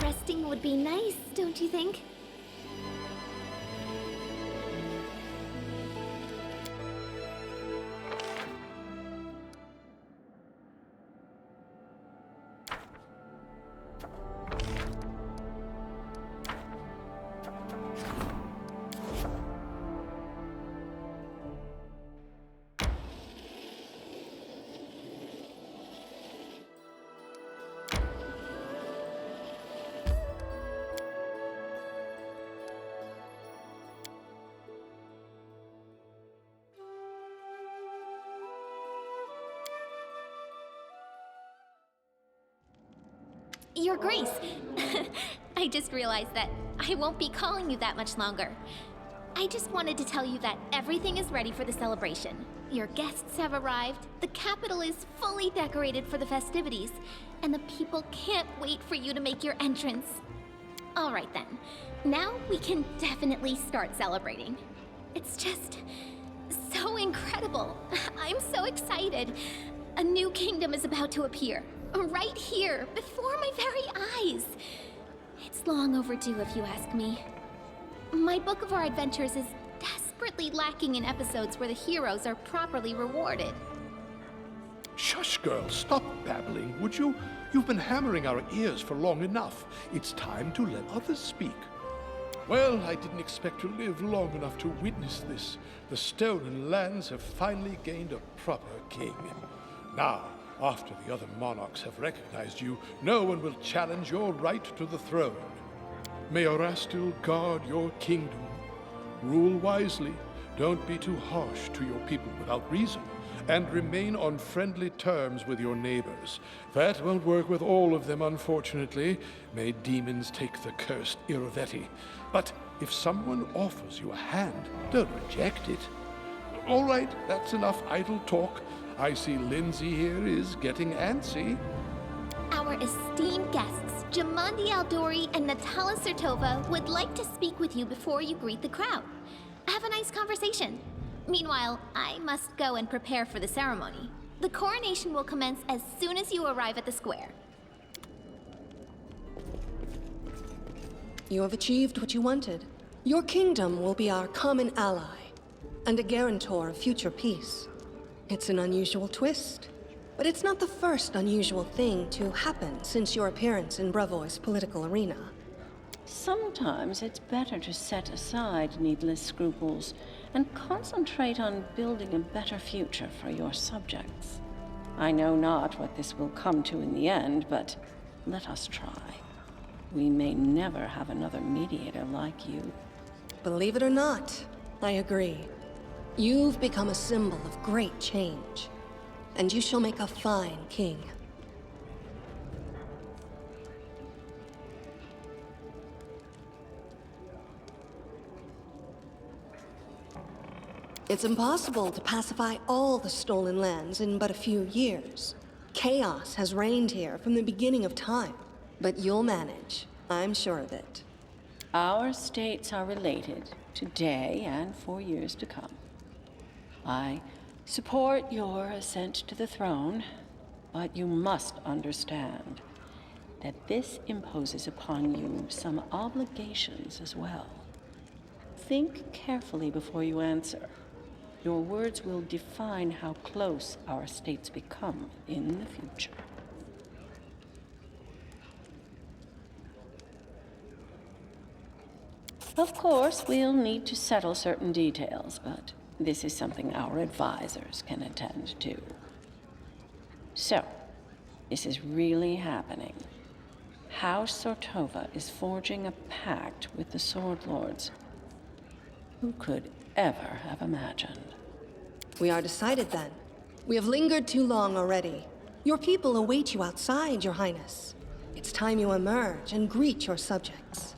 Resting would be nice, don't you think? Your Grace, I just realized that I won't be calling you that much longer. I just wanted to tell you that everything is ready for the celebration. Your guests have arrived, the capital is fully decorated for the festivities, and the people can't wait for you to make your entrance. All right then, now we can definitely start celebrating. It's just so incredible. I'm so excited. A new kingdom is about to appear. Right here, before my very eyes. It's long overdue if you ask me. My book of our adventures is desperately lacking in episodes where the heroes are properly rewarded. Shush, girl, stop babbling, would you? You've been hammering our ears for long enough. It's time to let others speak. Well, I didn't expect to live long enough to witness this. The Stolen Lands have finally gained a proper king. Now, after the other monarchs have recognized you, no one will challenge your right to the throne. May Orastil guard your kingdom. Rule wisely, don't be too harsh to your people without reason, and remain on friendly terms with your neighbors. That won't work with all of them, unfortunately. May demons take the cursed Irveti. But if someone offers you a hand, don't reject it. All right, that's enough idle talk. I see Lindsay here is getting antsy. Our esteemed guests, Jamandi Aldori and Natala Sertova, would like to speak with you before you greet the crowd. Have a nice conversation. Meanwhile, I must go and prepare for the ceremony. The coronation will commence as soon as you arrive at the square. You have achieved what you wanted. Your kingdom will be our common ally, and a guarantor of future peace. It's an unusual twist, but it's not the first unusual thing to happen since your appearance in Brevoy's political arena. Sometimes it's better to set aside needless scruples and concentrate on building a better future for your subjects. I know not what this will come to in the end, but let us try. We may never have another mediator like you. Believe it or not, I agree. You've become a symbol of great change, and you shall make a fine king. It's impossible to pacify all the stolen lands in but a few years. Chaos has reigned here from the beginning of time, but you'll manage, I'm sure of it. Our states are related today and for years to come. I support your ascent to the throne, but you must understand, that this imposes upon you some obligations as well. Think carefully before you answer. Your words will define how close our states become in the future. Of course, we'll need to settle certain details, but this is something our advisors can attend to. So, this is really happening. House Sortova is forging a pact with the Sword Lords. Who could ever have imagined? We are decided then. We have lingered too long already. Your people await you outside, Your Highness. It's time you emerge and greet your subjects.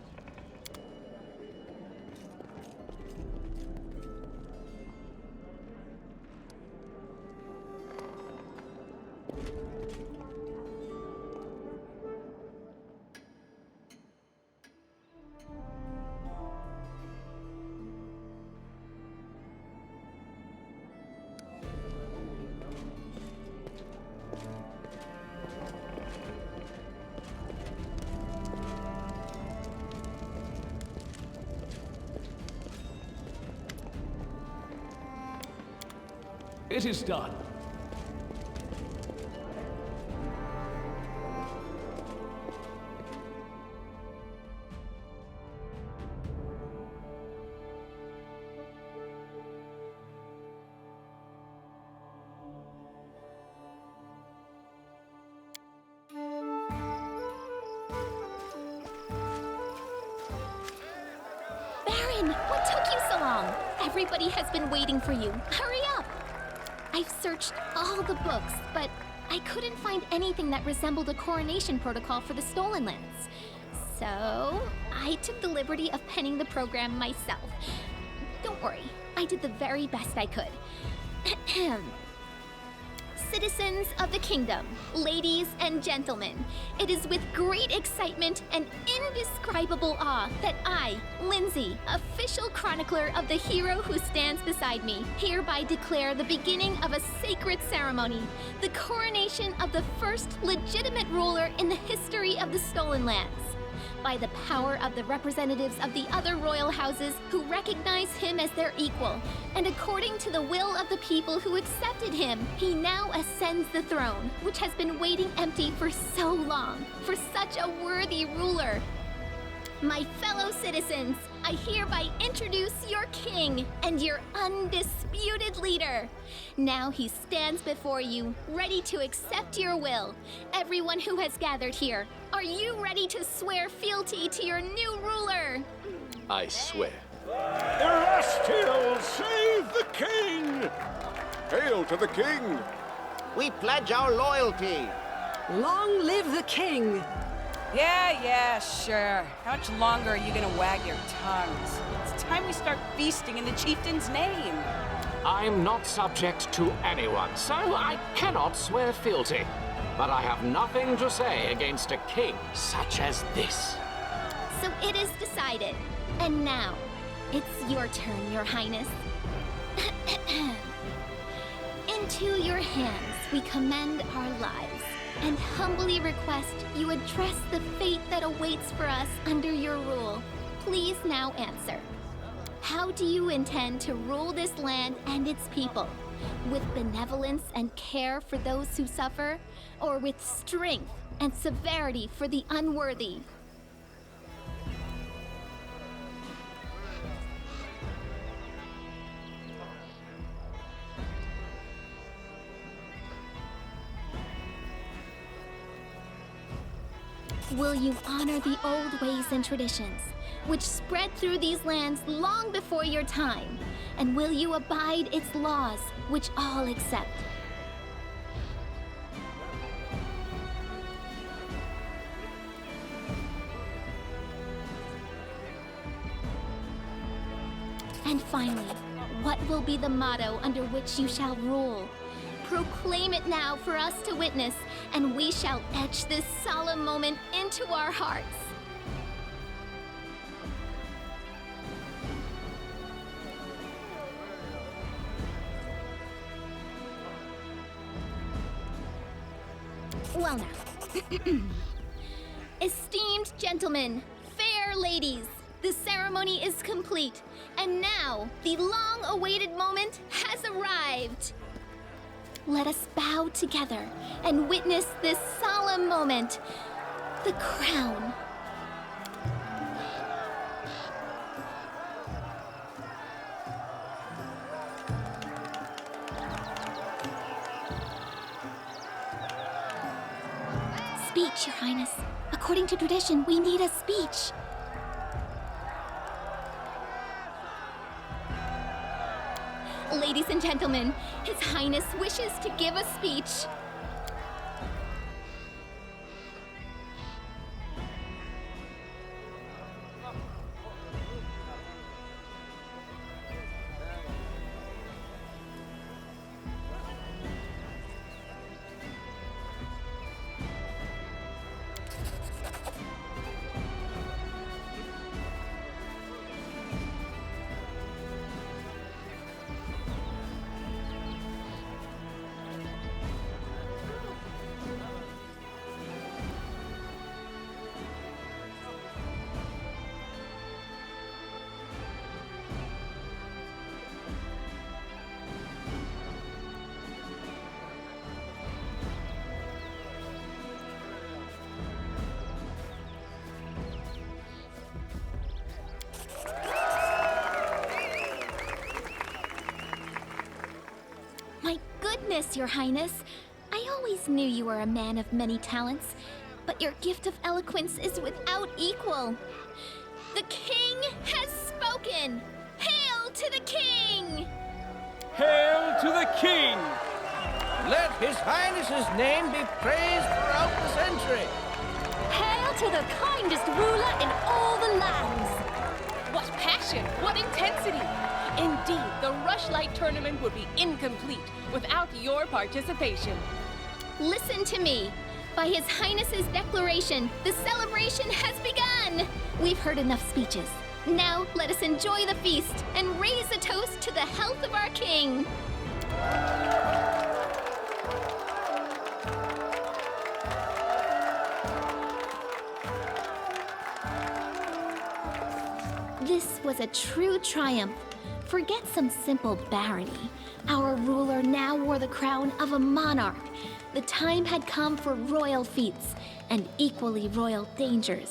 It is done. Baron, what took you so long? Everybody has been waiting for you. Hurry up! I've searched all the books, but I couldn't find anything that resembled a coronation protocol for the Stolen Lands. So, I took the liberty of penning the program myself. Don't worry, I did the very best I could. Citizens of the kingdom, ladies and gentlemen, it is with great excitement and indescribable awe that I, Lindsay, official chronicler of the hero who stands beside me, hereby declare the beginning of a sacred ceremony, the coronation of the first legitimate ruler in the history of the Stolen Lands. By the power of the representatives of the other royal houses who recognize him as their equal, and according to the will of the people who accepted him, he now ascends the throne, which has been waiting empty for so long, for such a worthy ruler. My fellow citizens, I hereby introduce your king and your undisputed leader. Now he stands before you, ready to accept your will. Everyone who has gathered here, are you ready to swear fealty to your new ruler? I swear. Erestial, save the king! Hail to the king! We pledge our loyalty. Long live the king! Yeah, sure. How much longer are you gonna wag your tongues? It's time we start feasting in the chieftain's name. I'm not subject to anyone, so I cannot swear fealty. But I have nothing to say against a king such as this. So it is decided. And now, it's your turn, Your Highness. Into your hands we commend our lives, and humbly request you address the fate that awaits for us under your rule. Please now answer. How do you intend to rule this land and its people? With benevolence and care for those who suffer, or with strength and severity for the unworthy? Will you honor the old ways and traditions, which spread through these lands long before your time? And will you abide its laws, which all accept? And finally, what will be the motto under which you shall rule? Proclaim it now for us to witness, and we shall etch this solemn moment into our hearts. Well now, Esteemed gentlemen, fair ladies, the ceremony is complete, and now the long-awaited moment has arrived. Let us bow together and witness this solemn moment, the crown. Speech, Your Highness. According to tradition, we need a speech. Ladies and gentlemen, His Highness wishes to give a speech. Goodness, Your Highness. I always knew you were a man of many talents, but your gift of eloquence is without equal. The king has spoken! Hail to the king! Hail to the king! Let His Highness's name be praised throughout the century. Hail to the kindest ruler in all the lands! What passion! What intensity! Indeed, the Rushlight tournament would be incomplete without your participation. Listen to me. By His Highness's declaration, the celebration has begun. We've heard enough speeches. Now let us enjoy the feast and raise a toast to the health of our king. This was a true triumph. Forget some simple barony. Our ruler now wore the crown of a monarch. The time had come for royal feats and equally royal dangers.